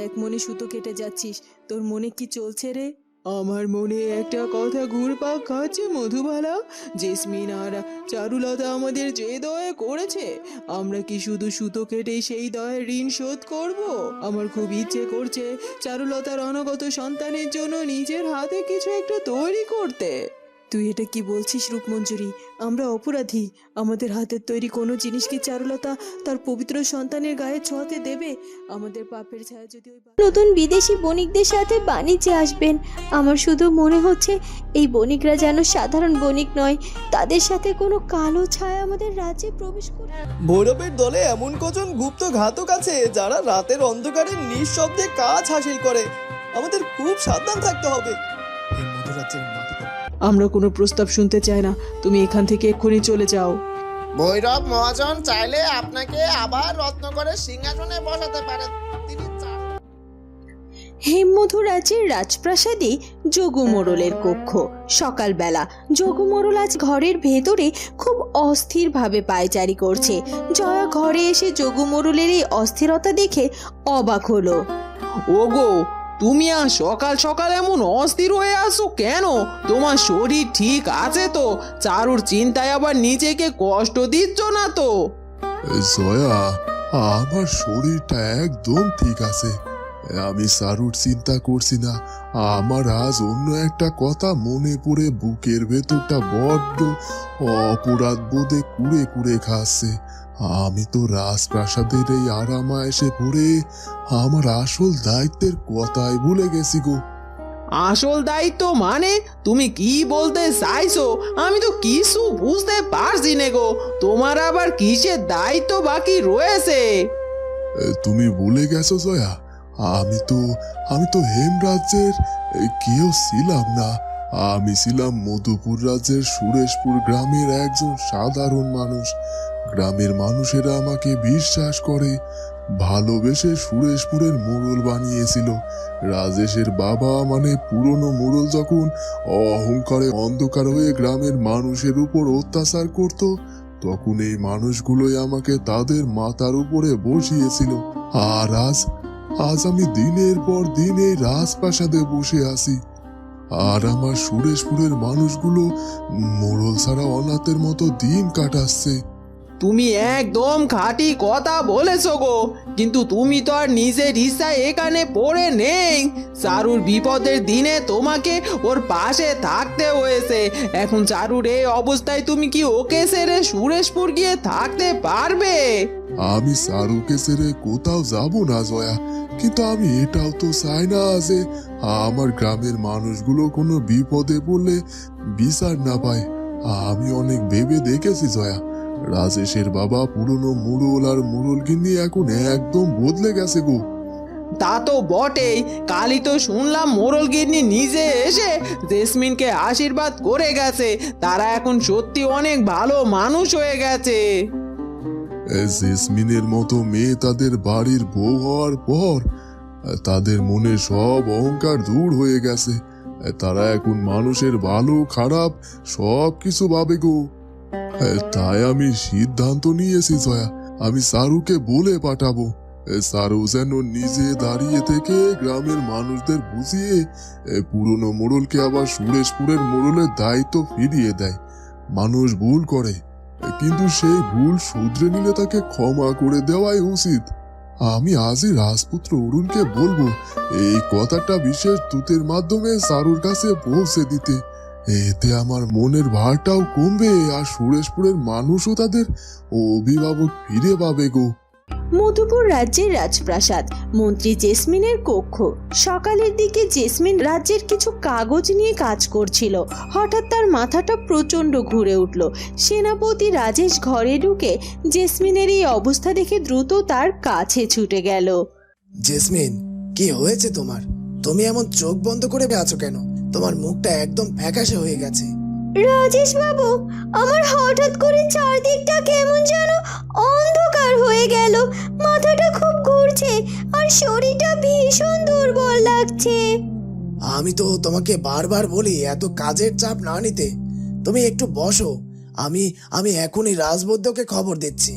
এক মনে সুতো কেটে যাচ্ছিস, তোর মনে কি চলছে রে? আমার মনে একটা কথা ঘুরপাক খাচ্ছে মধুবালা। জেসমিন আর চারুলতা আমাদের যে দয়া করেছে, আমরা কি শুধু সুতো কেটেই সেই দয়ের ঋণ শোধ করব? আমার খুব ইচ্ছে করছে চারুলতার অনাগত সন্তানের জন্য নিজের হাতে কিছু একটা তৈরি করতে। তুই এটা কি বলছিস রূপমঞ্জুরি? আমরা অপরাধী। আমাদের হাতের তৈরি কোনো জিনিস কি চারুলতা তার পবিত্র সন্তানের গায়ে ছোঁয়াতে দেবে? আমাদের পাপের ছায়া যদি ওই নতুন বিদেশি বণিকদের সাথে বাণিজ্যে আসবেন। আমার শুধু মনে হচ্ছে এই বণিকরা যেন সাধারণ বণিক নয়, তাদের সাথে কোনো কালো ছায়া আমাদের রাজ্যে প্রবেশ করে। ভৈরবের দলে এমন কজন গুপ্ত ঘাতক আছে যারা রাতের অন্ধকারে নিঃশব্দে কাজ হাসিল করে। আমাদের খুব সাবধান থাকতে হবে। এই মধুরাজ্যের মাটিতে আমরা কোনো প্রস্তাব শুনতে চাই না, তুমি এখান থেকে এক্ষুনি চলে যাও। ভৈরব মহাজন চাইলে আপনাকে আবার রত্নকরের সিংহাসনে বসাতে পারেন। তিনি হেমমধু রাজ্যের রাজপ্রাসাদে যোগু মোড়লের কক্ষ। সকালবেলা যোগু মোড়ল আজ ঘরের ভেতরে খুব অস্থিরভাবে পায়চারি করছে। জয়া ঘরে এসে যোগু মোড়লের এই অস্থিরতা দেখে অবাক হলো। ওগো, তুমি আর সকাল সকাল এমন অস্থির হয়ে আসো কেন? তোমার শরীর ঠিক আছে তো? চারুর চিন্তায় আবার নিজেকে কষ্ট দিচ্ছ না তো? জয়া, আমার শরীরটা একদম ঠিক আছে। আমি সারুর চিন্তা করছি না। আমার আজ অন্য একটা কথা মনে পড়ে বুকের ভেতরটা বড্ড অপরাধ বোধে কুড়ে কুড়ে খাচ্ছে। আমি তো রাজপ্রাসাদের এই আরামা এসে পড়ে আমার আসল দায়িত্বের কথাই ভুলে গেছি গো। আসল দায়িত্ব মানে তুমি কি বলতে চাইছো? আমি তো কিছু বুঝতে পারছি না গো। তোমার আবার কিসের দায়িত্ব বাকি রয়েছে? তুমি ভুলে গেছো জয়া? আমি তো হেমরাজ্যের কেউ ছিলাম না। আমি ছিলাম মধুপুর রাজ্যের সুরেশপুর গ্রামের একজন সাধারণ মানুষ। গ্রামের মানুষেরা আমাকে বিশ্বাস করে, ভালোবেসে সুরেশপুরের মোড়ল বানিয়েছিল। রাজেশের বাবা মানে পুরনো মোড়ল যখন অহংকারে অন্ধকার হয়ে গ্রামের মানুষের উপর অত্যাচার করত, তখন এই মানুষগুলোই আমাকে তাদের মাথার উপরে বসিয়েছিল। আর আজ আমি দিনের পর দিন এই রাজপ্রাসাদে বসে আছি, আর আমার সুরেশপুরের মানুষগুলো মোড়ল ছাড়া অনাথের মতো দিন কাটাচ্ছে। তুমি একদম খাঁটি কথা বলেছো গো, কিন্তু তুমি তো আর নিজের ইচ্ছায় এখানে পড়ে নেই। চারুর বিপদের দিনে তোমাকে ওর পাশে থাকতে হয়েছে। এখন চারুর এই অবস্থায় তুমি কি ওকে ছেড়ে সুরেশপুর গিয়ে থাকতে পারবে? আমি সারুকে ছেড়ে কোথাও যাব না জয়া, কিন্তু আমি এটাও তো চাই না যে আমার গ্রামের মানুষগুলো কোনো বিপদে পড়লে বিচার না পায়। আমি অনেক ভেবে দেখেছি জয়া, রাজেশের বাবা পুরনো মুরল আর মুরলগিন্নি এখন একদম বদলে গেছে গো। তা তো বটেই, কালই তো শুনলাম মোড়লগিন্নি নিজে এসে জেসমিনকে আশীর্বাদ করে গেছে। তারা এখন সত্যি অনেক ভালো মানুষ হয়ে গেছে। জেসমিনের মতো মেয়ে তাদের বাড়ির বউ হওয়ার পর তাদের মনে সব অহংকার দূর হয়ে গেছে। তারা এখন মানুষের ভালো খারাপ সব কিছু ভাবে গো। তাই আমি সিদ্ধান্ত নিয়েছি জয়া, আমি সারুকে বলে পাঠাবো। সারু যেন নিজে দাঁড়িয়ে থেকে গ্রামের মানুষদের বুঝিয়ে পুরনো মোড়লকে আবার সুরেশপুরের মোড়লের দায়িত্ব ফিরিয়ে দেয়। মানুষ ভুল করে, কিন্তু সেই ভুল শুধরে নিলে তাকে ক্ষমা করে দেওয়াই উচিত। আমি আজই রাজপুত্র অরুণকে বলবো এই কথাটা বিশেষ দূতের মাধ্যমে সারুর কাছে পৌঁছে দিতে। এতে আমার মনের ভারটাও কমবে, আর সুরেশপুরের মানুষও তাদের অভিভাবক ফিরে পাবে গো। মধুপুর রাজ্যের রাজপ্রাসাদ, মন্ত্রী জেসমিনের কক্ষ। সকালের দিকে জেসমিন রাজ্যের কিছু কাগজ নিয়ে কাজ করছিল। হঠাৎ তার মাথাটা প্রচন্ড ঘুরে উঠল। সেনাপতি রাজেশ ঘরে ঢুকে জেসমিনের এই অবস্থা দেখে দ্রুত তার কাছে ছুটে গেল। জেসমিন, কি হয়েছে তোমার? তুমি এমন চোখ বন্ধ করে আছো কেন? তোমার মুখটা একদম ফ্যাকাশে হয়ে গেছে। রাজেশ বাবু, আমার হঠাৎ করে চারদিকটা কেমন যেন অন্ধকার হয়ে গেল। মাথাটা খুব ঘুরছে আর শরীরটা ভীষণ দুর্বল লাগছে। আমি তো তোমাকে বারবার বলি এত কাজের চাপ না নিতে। তুমি একটু বসো, আমি এখনই রাজবৈদ্যকে খবর দিচ্ছি।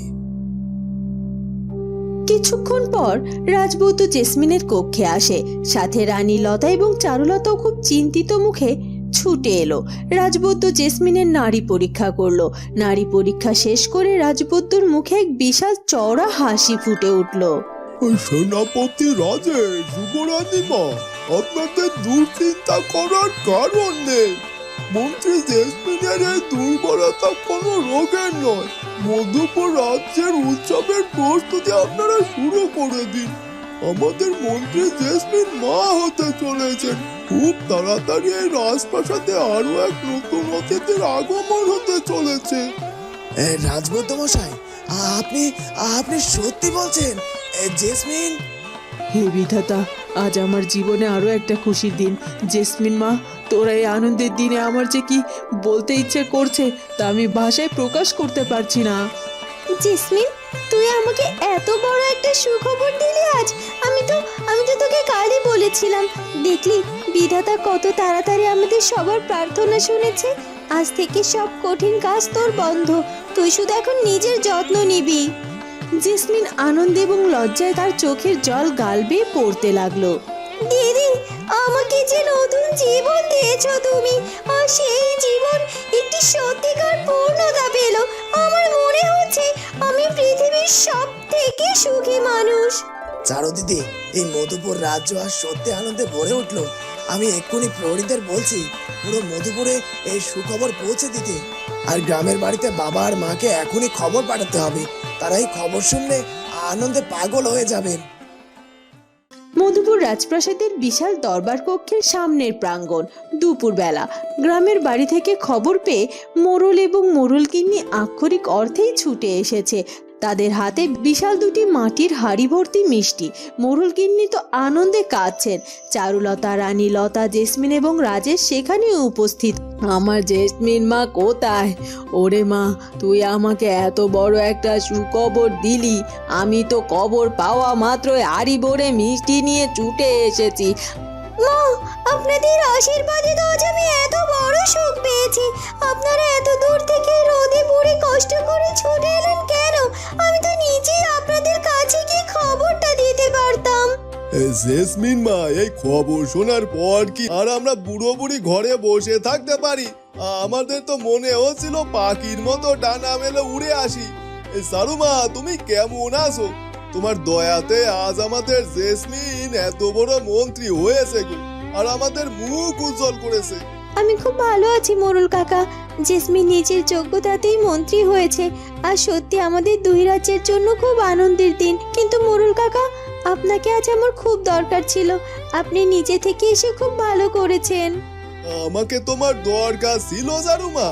কিছুক্ষণ পর রাজবৌদ্ধ জেসমিনের কক্ষে আসে, সাথে রানী লতা এবং চারুলতাও খুব চিন্তিত মুখে ছুটে এলো। রাজবৌদ্ধ জেসমিনের নাড়ি পরীক্ষা করলো। নাড়ি পরীক্ষা শেষ করে রাজবৌদ্ধর মুখে এক বিশাল চওড়া হাসি ফুটে উঠল। সেনাপতি রাজেশ, যুবরানীমা, আপনাদের দুশ্চিন্তা করার কারণ নেই। মন্ত্রী জেসমিনের এই দুর্বলতা কোনো রোগের নয়। মধুপুর রাজ্যের উৎসবের প্রস্তুতি আপনারা শুরু করে দিন। আমাদের মন্ত্রী জেসমিন মা হতে চলেছেন। খুব তাড়াতাড়ি এই রাজপ্রাসাদে আরো এক নতুন অতিথির আগমন হতে চলেছে। রাজবৌদ্ধ মশাই, আপনি আপনি সত্যি বলছেন? জেসমিন? হে বিধাতা, আজ আমার জীবনে আরো একটা খুশির দিন। জেসমিন মা, তোরা এই আনন্দের দিনে আমার যে কি বলতে ইচ্ছে করছে তা আমি ভাষায় প্রকাশ করতে পারছি না। জেসমিন, তুই আমাকে এত বড় একটা সুখবর দিলি আজ। আমি তো তোকে কালই বলেছিলাম। দেখলি বিধাতা কত তাড়াতাড়ি আমাদের সবার প্রার্থনা শুনেছে। আজ থেকে সব কঠিন কাজ তোর বন্ধ। তুই শুধু এখন নিজের যত্ন নিবি। জেসমিন আনন্দ এবং লজ্জায় তার চোখের জল গাল বেয়ে পড়তে লাগলো। দিদি, আমাকে যে নতুন জীবন দিয়েছো তুমি, আর সেই জীবন একটি সত্যিকার পূর্ণতা পেল। আমার মনে হচ্ছে আমি পৃথিবীর সব থেকে সুখী মানুষ। চারু দিদি, এই মধুপুর রাজ্য আর সত্যি আনন্দে ভরে উঠলো। আমি এক্ষুনি প্রহরীদের বলছি পুরো মধুপুরে এই সুখবর পৌঁছে দিতে। আর গ্রামের বাড়িতে বাবা আর মাকে এখনই খবর পাঠাতে হবে। তারা এই খবর শুনলে আনন্দে পাগল হয়ে যাবেন। মধুপুর রাজপ্রাসাদের বিশাল দরবার কক্ষের সামনের প্রাঙ্গণ। দুপুরবেলা গ্রামের বাড়ি থেকে খবর পেয়ে মোড়ল এবং মোড়লগিন্নি আক্ষরিক অর্থেই ছুটে এসেছে। তাদের হাতে বিশাল দুটি মাটির হাঁড়ি ভর্তি মিষ্টি। মোড়লগিন্নি তো আনন্দে কাঁদছেন। চারুলতা, রানী লতা, জেসমিন এবং রাজেশ সেখানে উপস্থিত। আমার জেসমিন মা কোথায়? ওরে মা, তুই আমাকে এত বড় একটা সুখবর দিলি। আমি তো খবর পাওয়া মাত্রই হাঁড়ি ভরে মিষ্টি নিয়ে ছুটে এসেছি। মা, আপনাদের আশীর্বাদে তো আজ আমি এত বড় সুখ পেয়েছি। আপনারা এত দূর থেকে রোদে পুড়ে কষ্ট করে ছুটে এলেন কেন? আমি তো নিজেই আপনাদের কাছে গিয়ে খবরটা দিতে পারতাম। জেসমিন মা, এই খবর শোনার পর কি আর আমরা বুড়ো বুড়ি ঘরে বসে থাকতে পারি? আমাদের তো মনে হচ্ছিল পাখির মতো ডানা মেলে উড়ে আসি। সারুমা, তুমি কেমন আছো? তোমার দয়াতে আজ আমাদের জেসমিন এত বড় মন্ত্রী হয়েছে গো, আর আমাদের মুখ উজ্জ্বল করেছে। আমি খুব ভালো আছি মোড়ল কাকা। জেসমিন নিজের যোগ্যতাতেই মন্ত্রী হয়েছে, আর সত্যি আমাদের দুই রাজ্যের জন্য খুব আনন্দের দিন। কিন্তু মোড়ল কাকা, আপনাকে আজ আমার খুব দরকার ছিল। আপনি নিজে থেকে এসে খুব ভালো করেছেন। আমাকে তোমার দরকার ছিল সারুমা?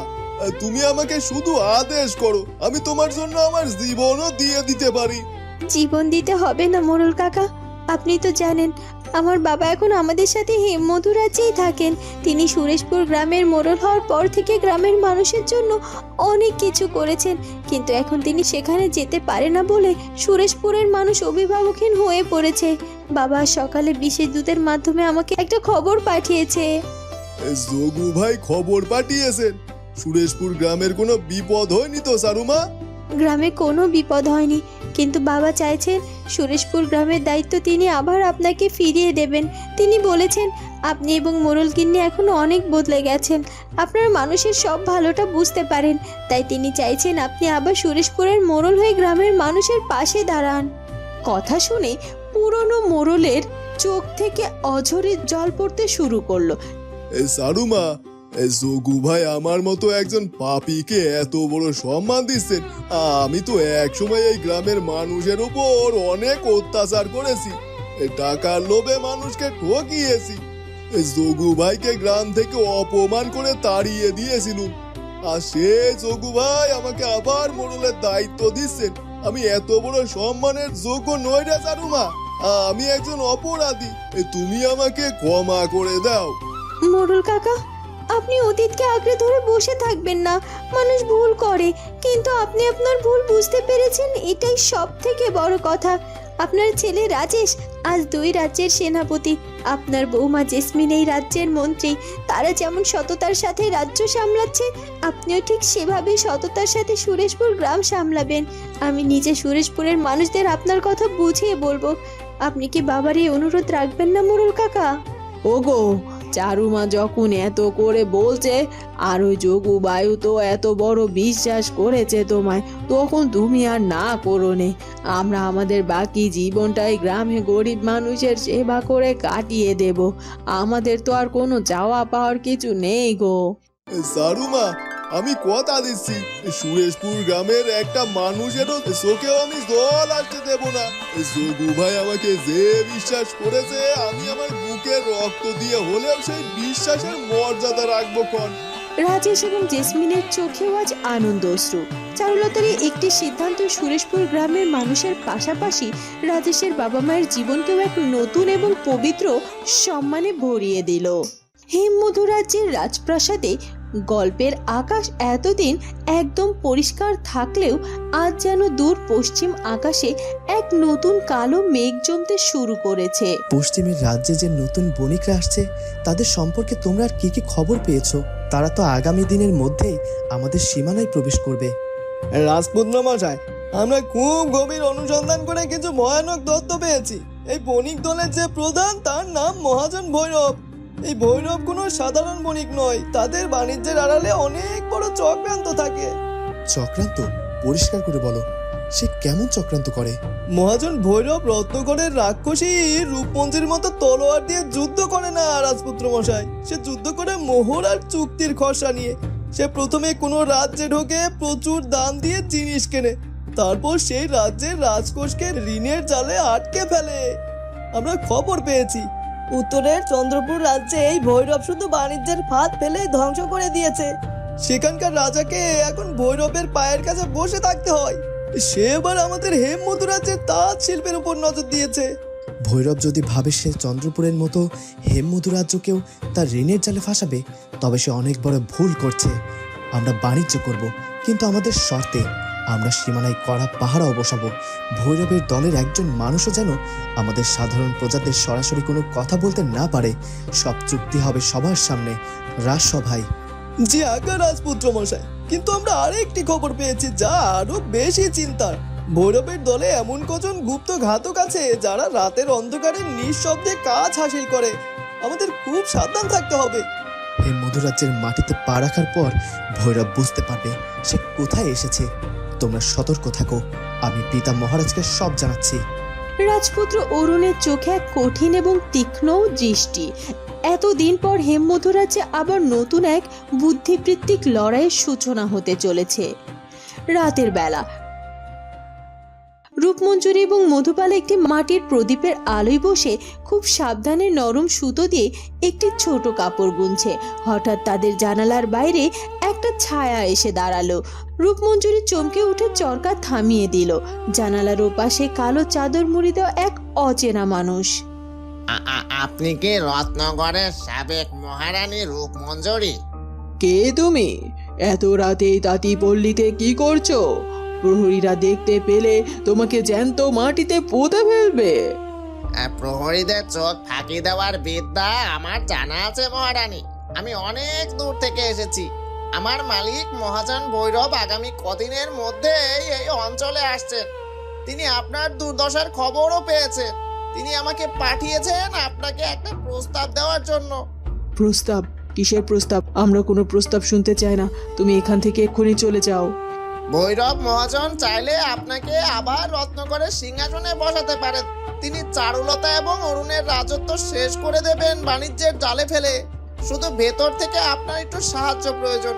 তুমি আমাকে শুধু আদেশ করো, আমি তোমার জন্য আমার জীবনও দিয়ে দিতে পারি। জীবন দিতে হবে না মোড়ল কাকা। আপনি তো জানেন আমার বাবা এখন আমাদের সাথে হেমমধু রাজ্যেই থাকেন। তিনি সুরেশপুর গ্রামের মোড়ল হওয়ার পর থেকে গ্রামের মানুষের জন্য অনেক কিছু করেছেন, কিন্তু এখন তিনি সেখানে যেতে পারে না বলে সুরেশপুরের মানুষ অভিভাবকহীন হয়ে পড়েছে। বাবা সকালে বিশেষ দূতের মাধ্যমে আমাকে একটা খবর পাঠিয়েছে। যোগু ভাই খবর পাঠিয়েছেন? সুরেশপুর গ্রামের কোনো বিপদ হয়নি তো সারুমা? গ্রামে কোনো বিপদ হয়নি, কিন্তু বাবা চাইছেন সুরেশপুর গ্রামের দায়িত্ব তিনি আবার আপনাকে ফিরিয়ে দেবেন। তিনি বলেছেন আপনি এবং মোড়লগিন্নি এখন অনেক বদলে গেছেন, আপনার মানুষের সব ভালোটা বুঝতে পারেন। তাই তিনি চাইছেন আপনি আবার সুরেশপুরের মোড়ল হয়ে গ্রামের মানুষের পাশে দাঁড়ান। কথা শুনে পুরনো মোড়লের চোখ থেকে অঝরে জল পড়তে শুরু করলো। সারুমা, যোগু ভাই আমার মতো একজন পাপীকে এত বড় সম্মান দিচ্ছেন। আমি তো একসময় এই গ্রামের মানুষের উপর অনেক অত্যাচার করেছি, টাকার লোভে মানুষকে ঠকিয়েছি। যোগু ভাইকে গ্রাম থেকে অপমান করে তাড়িয়ে দিয়েছিলুম, আর সে যোগু ভাই আমাকে আবার মোড়লের দায়িত্ব দিচ্ছেন। আমি এত বড় সম্মানের যোগ্য নই রে সারুমা। আমি একজন অপরাধী, তুমি আমাকে ক্ষমা করে দাও। মোড়ল কাকা, আপনি অতীতকে আঁকড়ে ধরে বসে থাকবেন না। মানুষ ভুল করে, কিন্তু আপনি আপনার ভুল বুঝতে পেরেছেন, এটাই সব থেকে বড় কথা। আপনার ছেলে রাজেশ আজ 2 রাজ্যের সেনাপতি, আপনার বৌমা জেসমিন এই রাজ্যের মন্ত্রী। তারা যেমন সততার সাথে রাজ্য সামলাচ্ছে, আপনিও ঠিক সেভাবে সততার সাথে সুরেশপুর গ্রাম সামলাবেন। আমি নিজে সুরেশপুরের মানুষদের আপনার কথা বুঝিয়ে বলবো। আপনি কি বাবার এই অনুরোধ রাখবেন না মোড়ল কাকা? ওগো, চারুমা যখন এত করে বলছে আর ওই যোগু বায়ু তো এত বড় বিশ্বাস করেছে তোমায়, তখন তুমি আর না করো নে। আমরা আমাদের বাকি জীবনটাই গ্রামে গরিব মানুষের সেবা করে কাটিয়ে দেব। আমাদের তো আর কোনো চাওয়া পাওয়ার কিছু নেই গো। সারুমা, আমি কথা দিচ্ছি সুরেশপুর গ্রামের একটা মানুষেরও চোখেও আমি জল আসতে দেব না। যোগু ভাই আমাকে যে বিশ্বাস করেছে, আমি আমার বুকের রক্ত দিয়ে হলেও সেই বিশ্বাসের মর্যাদা রাখবো ক্ষণ। রাজেশ এবং জেসমিনের চোখেও আজ আনন্দ অশ্রু। চারুলতার এই একটি সিদ্ধান্ত সুরেশপুর গ্রামের মানুষের পাশাপাশি রাজেশের বাবা মায়ের জীবনকেও এক নতুন এবং পবিত্র সম্মানে ভরিয়ে দিল। হেমমধু রাজ্যের রাজপ্রাসাদে গল্পের আকাশ এতদিন একদম পরিষ্কার থাকলেও আজ যেন দূর পশ্চিম আকাশে এক নতুন কালো মেঘ জমতে শুরু করেছে। পশ্চিমের রাজ্যে যে নতুন বণিকরা আসছে, তাদের সম্পর্কে তোমরা আর কি কি খবর পেয়েছো? তারা তো আগামী দিনের মধ্যেই আমাদের সীমানায় প্রবেশ করবে। রাজপুত্র মশাই, আমরা খুব গভীর অনুসন্ধান করে কিছু ভয়ানক তথ্য পেয়েছি। এই বণিক দলের যে প্রধান, তার নাম মহাজন ভৈরব। এই ভৈরব কোনো সাধারণ বণিক নয়, তাদের বাণিজ্যের আড়ালে অনেক বড় চক্রান্ত থাকে। চক্রান্ত? পরিষ্কার করে বলো, সে কেমন চক্রান্ত করে? মহাজন ভৈরব রত্নগড়ের রাক্ষসী রূপমঞ্জির মতো তলোয়ার দিয়ে যুদ্ধ করে না রাজপুত্র মশাই। সে যুদ্ধ করে মোহর আর চুক্তির খসড়া নিয়ে। সে প্রথমে কোনো রাজ্যে ঢোকে, প্রচুর দাম দিয়ে জিনিস কেনে, তারপর সেই রাজ্যের রাজকোষকে ঋণের জালে আটকে ফেলে। আমরা খবর পেয়েছি উত্তরের চন্দ্রপুর রাজ্যে এই ভৈরব শুধু বাণিজ্যের ফাঁদ ফেলেই ধ্বংস করে দিয়েছে। সেখানকার রাজাকে এখন ভৈরবের পায়ের কাছে বসে থাকতে হয়। সে এবার আমাদের হেমমধু রাজ্যের তাঁত শিল্পের উপর নজর দিয়েছে। ভৈরব যদি ভাবে সে চন্দ্রপুরের মতো হেমমধু রাজ্যকেও তার ঋণের জালে ফাঁসাবে, তবে সে অনেক বড় ভুল করছে। আমরা বাণিজ্য করব, কিন্তু আমাদের শর্তে। আমরা সীমানায় কড়া পাহারাও বসাবো। ভৈরবের দলের একজন মানুষও যেন আমাদের সাধারণ প্রজাদের সরাসরি কোনো কথা বলতে না পারে। সব চুক্তি হবে সবার সামনে, রাজসভায়। জি আজ্ঞা রাজপুত্র মশাই, কিন্তু আমরা আরেকটি খবর পেয়েছি যা আরো বেশি চিন্তার। ভৈরবের দলে এমন কজন গুপ্ত ঘাতক আছে যারা রাতের অন্ধকারে নিঃশব্দে কাজ হাসিল করে। আমাদের খুব সাবধান থাকতে হবে। এই মধুরাজ্যের মাটিতে পা রাখার পর ভৈরব বুঝতে পারবে সে কোথায় এসেছে। তোমরা সতর্ক থাকো, আমি পিতা মহারাজকে সব জানাচ্ছি। রাজপুত্র অরুণের চোখে এক কঠিন এবং তীক্ষ্ণ দৃষ্টি। এতদিন পর হেমমধু রাজ্যে আবার নতুন এক বুদ্ধিবৃত্তিক লড়াইয়ের সূচনা হতে চলেছে। রাতের বেলা রূপমঞ্জুরি এবং মধুপাল একটি মাটির প্রদীপের আলোয় বসে খুব সাবধানে নরম সুতো দিয়ে একটি ছোট কাপড় গুনছে। হঠাৎ তাদের জানালার বাইরে একটা ছায়া এসে দাঁড়ালো। রূপমঞ্জুরি চমকে উঠে চরকা থামিয়ে দিল। জানালার ওপাশে কালো চাদর মুড়ি দেওয়া এক অচেনা মানুষ। আপনি কি রত্নগড়ের সাবেক মহারানী রূপমঞ্জরি? কে তুমি? এত রাতে তাঁতি পল্লীতে কি করছো? প্রহরীরা দেখতে পেলে তোমাকে জ্যান্ত মাটিতে পুঁতে ফেলবে। প্রহরীদের চোখ ফাঁকি দেওয়ার বিদ্যা আমার জানা আছে মহারানী। আমি অনেক দূর থেকে এসেছি। আমার মালিক মহাজন ভৈরব আগামী কদিনের মধ্যেই এই অঞ্চলে আসছেন। তিনি আপনার দুর্দশার খবরও পেয়েছেন। তিনি আমাকে পাঠিয়েছেন আপনাকে একটা প্রস্তাব দেওয়ার জন্য। প্রস্তাব? কিসের প্রস্তাব? আমরা কোনো প্রস্তাব শুনতে চাই না। তুমি এখান থেকে এক্ষুনি চলে যাও। ভৈরব মহাজন চাইলে আপনাকে আবার রত্নগড়ের সিংহাসনে বসাতে পারেন। তিনি চারুলতা এবং অরুণের রাজত্ব শেষ করে দেবেন বাণিজ্যের জালে ফেলে। শুধু ভেতর থেকে আপনার একটু সাহায্য প্রয়োজন।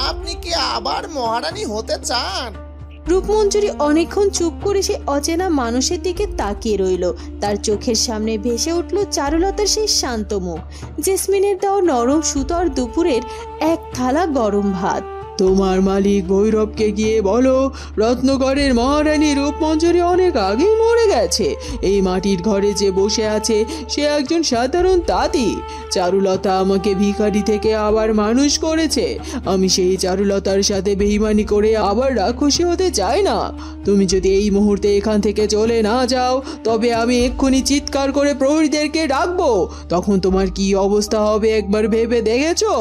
আপনি কি আবার মহারানী হতে চান? রূপমঞ্জুরি অনেকক্ষণ চুপ করে সে অচেনা মানুষের দিকে তাকিয়ে রইল। তার চোখের সামনে ভেসে উঠল চারুলতার সেই শান্ত মুখ, জেসমিনের দেওয়া নরম সুতোর দুপুরের এক থালা গরম ভাত। তোমার মালিক ভৈরবকে গিয়ে বলো রত্নগড়ের মহারানী রূপমঞ্জরি অনেক আগেই মরে গেছে। এই মাটির ঘরে যে বসে আছে সে একজন সাধারণ তাঁতি। চারুলতা আমাকে ভিখারি থেকে আবার মানুষ করেছে। আমি সেই চারুলতার সাথে বেইমানি করে আবার রাক্ষসী হতে চাই না। তুমি যদি এই মুহূর্তে এখান থেকে চলে না যাও তবে আমি এক্ষুনি চিৎকার করে প্রহরীদেরকে ডাকবো। তখন তোমার কি অবস্থা হবে একবার ভেবে দেখেছো?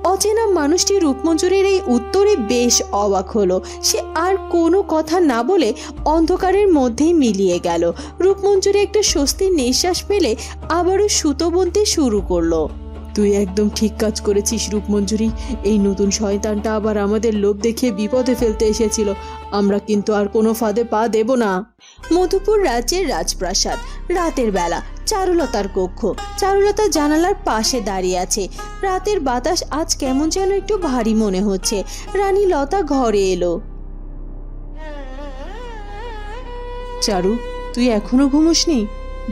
অচেনা মানুষটি রূপমঞ্জরির এই উত্তরে বেশ অবাক হলো। সে আর কোনো কথা না বলে অন্ধকারের মধ্যেই মিলিয়ে গেল। রূপমঞ্জরি একটা স্বস্তির নিঃশ্বাস ফেলে আবারও সুতো বুনতে শুরু করলো। তুই একদম ঠিক কাজ করেছিস রূপমঞ্জরি। এই নতুন শয়তানটা আবার আমাদের লোভ দেখিয়ে বিপদে ফেলতে এসেছিল। আমরা কিন্তু আর কোনো ফাঁদে পা দেব না। মধুপুর রাজ্যের রাজপ্রাসাদ, রাতের বেলা। চারুলতার কক্ষ। চারুলতা জানালার পাশে দাঁড়িয়ে আছে। রাতের বাতাস আজ কেমন যেন একটু ভারী মনে হচ্ছে। রানী লতা ঘরে এলো। চারু, তুই এখনো ঘুমোসনি?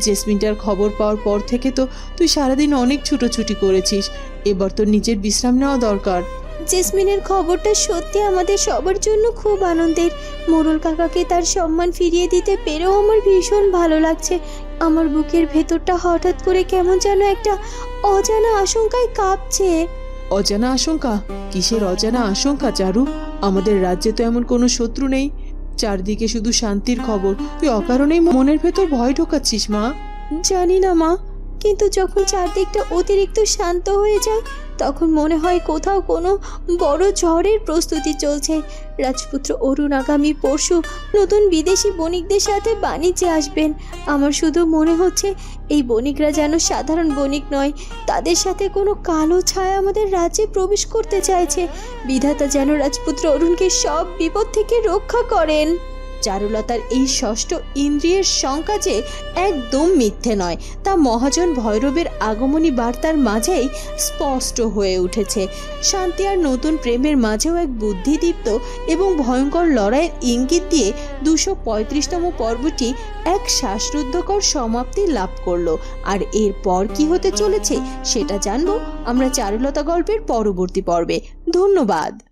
জেসমিনটার খবর পাওয়ার পর থেকে তো তুই সারাদিন অনেক ছুটোছুটি করেছিস। এবার তোর নিজের বিশ্রাম নেওয়া দরকার। জেসমিনের খবরটা সত্যি আমাদের সবার জন্য খুব আনন্দের। মোড়ল কাকাকে তার সম্মান ফিরিয়ে দিতে পেরেও আমার ভীষণ ভালো লাগছে। আমার বুকের ভেতরটা হঠাৎ করে কেমন যেন একটা অজানা আশঙ্কায় কাঁপছে। অজানা আশঙ্কা? কিসের অজানা আশঙ্কা চারু? আমাদের রাজ্যে তো এমন কোনো শত্রু নেই। চারদিকে শুধু শান্তির খবর। তুই অকারণেই মনের ভেতর ভয় ঢোকাচ্ছিস মা। জানি না মা, কিন্তু যখন চারদিকটা অতিরিক্ত শান্ত হয়ে যায় তখন মনে হয় কোথাও কোনো বড় ঝড়ের প্রস্তুতি চলছে। রাজপুত্র অরুণ আগামী পরশু নতুন বিদেশি বণিকদের সাথে বাণিজ্যে আসবেন। আমার শুধু মনে হচ্ছে এই বণিকরা যেন সাধারণ বণিক নয়। তাদের সাথে কোনো কালো ছায়া আমাদের রাজ্যে প্রবেশ করতে চাইছে। বিধাতা যেন রাজপুত্র অরুণকে সব বিপদ থেকে রক্ষা করেন। চারুলতার এই ষষ্ঠ ইন্দ্রিয়ের শঙ্কা যে একদম মিথ্যে নয় তা মহাজন ভৈরবের আগমনী বার্তার মাঝেই স্পষ্ট হয়ে উঠেছে। শান্তি আর নতুন প্রেমের মাঝেও এক বুদ্ধিদীপ্ত এবং ভয়ঙ্কর লড়াইয়ের ইঙ্গিত দিয়ে 235তম পর্বটি এক শ্বাসরুদ্ধকর সমাপ্তি লাভ করলো। আর এরপর কি হতে চলেছে সেটা জানবো আমরা চারুলতা গল্পের পরবর্তী পর্বে। ধন্যবাদ।